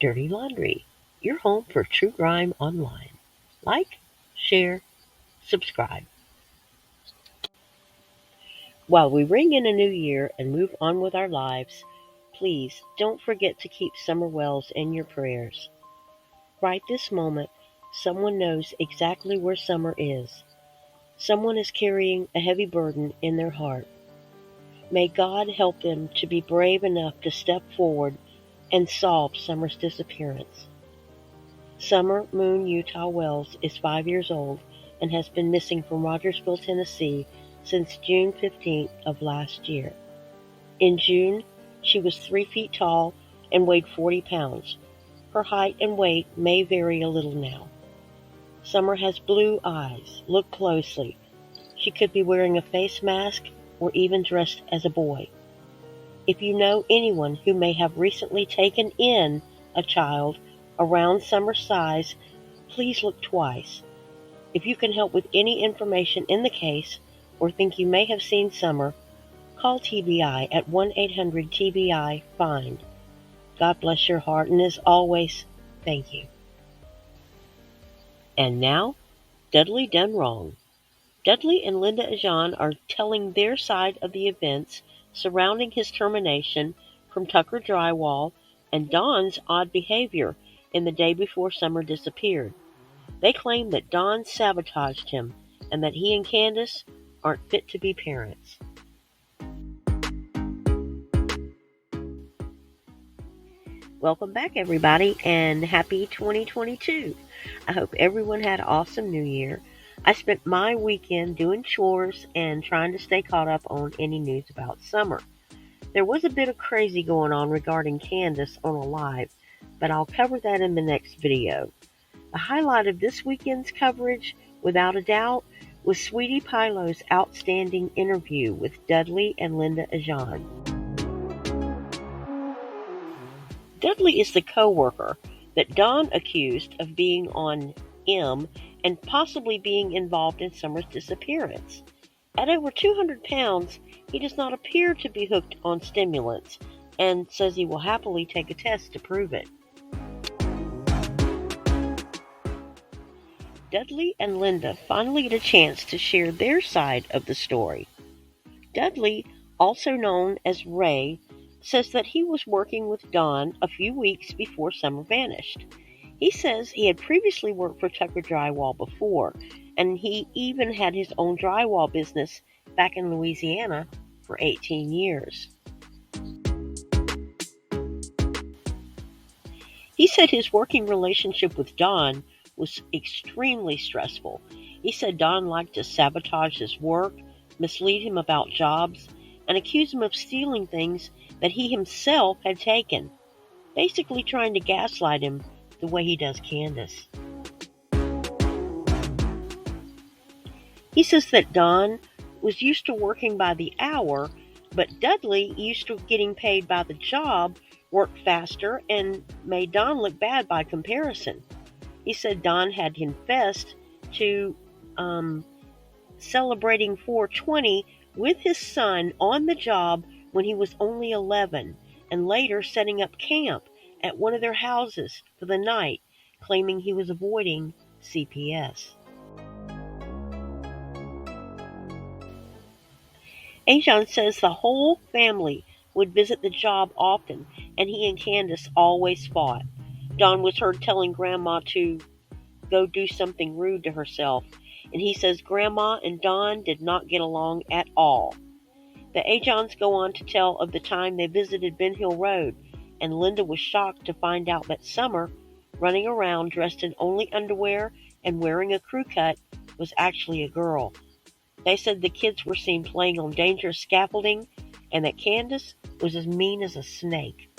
Dirty Laundry, your home for true crime online. Like, share, subscribe. While we ring in a new year and move on with our lives, please don't forget to keep Summer Wells in your prayers. Right this moment, someone knows exactly where Summer is. Someone is carrying a heavy burden in their heart. May God help them to be brave enough to step forward and solve Summer's disappearance. Summer Moon Utah Wells is 5 years old and has been missing from Rogersville, Tennessee since June 15th of last year. In June, she was 3 feet tall and weighed 40 pounds. Her height and weight may vary a little now. Summer has blue eyes. Look closely. She could be wearing a face mask or even dressed as a boy. If you know anyone who may have recently taken in a child around Summer's size, please look twice. If you can help with any information in the case or think you may have seen Summer, call TBI at 1-800-TBI-FIND. God bless your heart, and as always, thank you. And now, Dudley Done Wrong. Dudley and Linda Ajan are telling their side of the events surrounding his termination from Tucker Drywall and Don's odd behavior in the day before Summer disappeared. They claim that Don sabotaged him and that he and Candace aren't fit to be parents. Welcome back, everybody, and happy 2022. I hope everyone had an awesome New Year. I spent my weekend doing chores and trying to stay caught up on any news about Summer. There was a bit of crazy going on regarding Candace on a live, but I'll cover that in the next video. The highlight of this weekend's coverage, without a doubt, was Sweetie Pilo's outstanding interview with Dudley and Linda Ajan. Dudley is the co-worker that Don accused of being on M and possibly being involved in Summer's disappearance. At over 200 pounds, he does not appear to be hooked on stimulants and says he will happily take a test to prove it. Dudley and Linda finally get a chance to share their side of the story. Dudley, also known as Ray, says that he was working with Don a few weeks before Summer vanished. He says he had previously worked for Tucker Drywall before, and he even had his own drywall business back in Louisiana for 18 years. He said his working relationship with Don was extremely stressful. He said Don liked to sabotage his work, mislead him about jobs, and accuse him of stealing things that he himself had taken, basically trying to gaslight him the way he does Candace. He says that Don was used to working by the hour, but Dudley, used to getting paid by the job, worked faster and made Don look bad by comparison. He said Don had confessed to celebrating 420 with his son on the job when he was only 11, and later setting up camp at one of their houses for the night, claiming he was avoiding CPS. Ajan says the whole family would visit the job often, and he and Candace always fought. Don was heard telling Grandma to go do something rude to herself, and he says Grandma and Don did not get along at all. The Ajans go on to tell of the time they visited Ben Hill Road, and Linda was shocked to find out that Summer, running around dressed in only underwear and wearing a crew cut, was actually a girl. They said the kids were seen playing on dangerous scaffolding, and that Candace was as mean as a snake.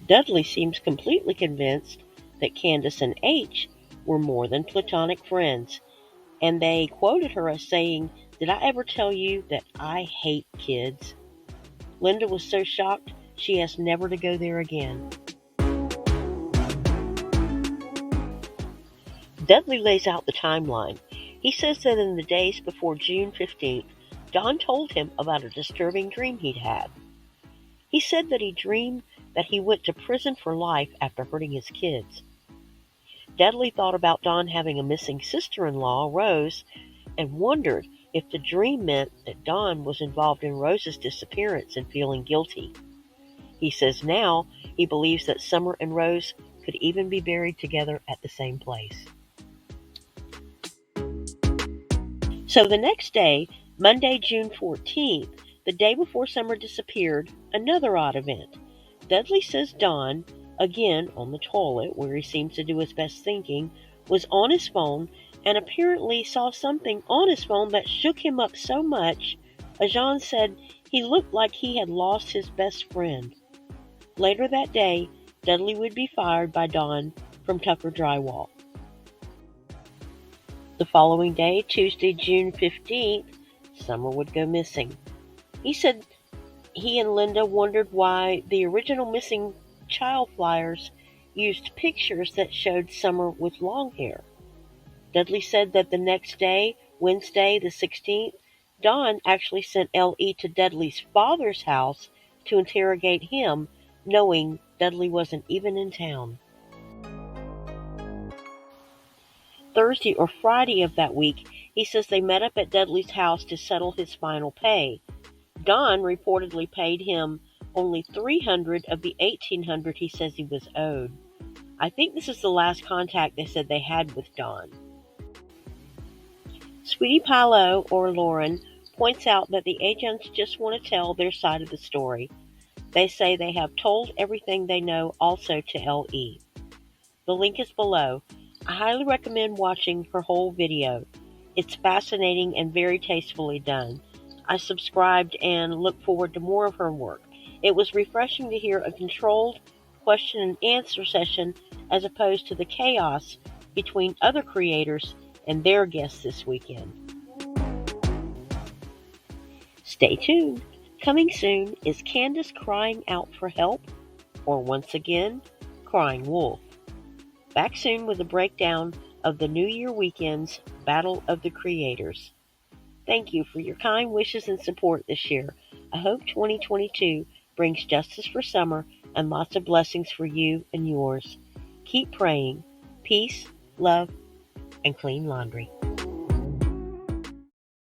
Dudley seems completely convinced that Candace and H were more than platonic friends, and they quoted her as saying, "Did I ever tell you that I hate kids?" Linda was so shocked she asked never to go there again. Dudley lays out the timeline. He says that in the days before June 15th, Don told him about a disturbing dream he'd had. He said that he dreamed that he went to prison for life after hurting his kids. Dudley thought about Don having a missing sister-in-law, Rose, and wondered if the dream meant that Don was involved in Rose's disappearance and feeling guilty. He says now he believes that Summer and Rose could even be buried together at the same place. So the next day, Monday, June 14th, the day before Summer disappeared, another odd event. Dudley says Don, again on the toilet where he seems to do his best thinking, was on his phone and apparently saw something on his phone that shook him up so much, Ajan said he looked like he had lost his best friend. Later that day, Dudley would be fired by Don from Tucker Drywall. The following day, Tuesday, June 15th, Summer would go missing. He said he and Linda wondered why the original missing child flyers used pictures that showed Summer with long hair. Dudley said that the next day, Wednesday the 16th, Don actually sent L.E. to Dudley's father's house to interrogate him, knowing Dudley wasn't even in town. Thursday or Friday of that week, he says they met up at Dudley's house to settle his final pay. Don reportedly paid him only $300 of the $1,800 he says he was owed. I think this is the last contact they said they had with Don. Sweetie Pilo, or Lauren, points out that the agents just want to tell their side of the story. They say they have told everything they know also to L.E. The link is below. I highly recommend watching her whole video. It's fascinating and very tastefully done. I subscribed and look forward to more of her work. It was refreshing to hear a controlled question and answer session as opposed to the chaos between other creators and their guests this weekend. Stay tuned. Coming soon is Candace crying out for help, or once again, crying wolf. Back soon with a breakdown of the New Year weekend's Battle of the Creators. Thank you for your kind wishes and support this year. I hope 2022 brings justice for Summer and lots of blessings for you and yours. Keep praying. Peace, love, and clean laundry.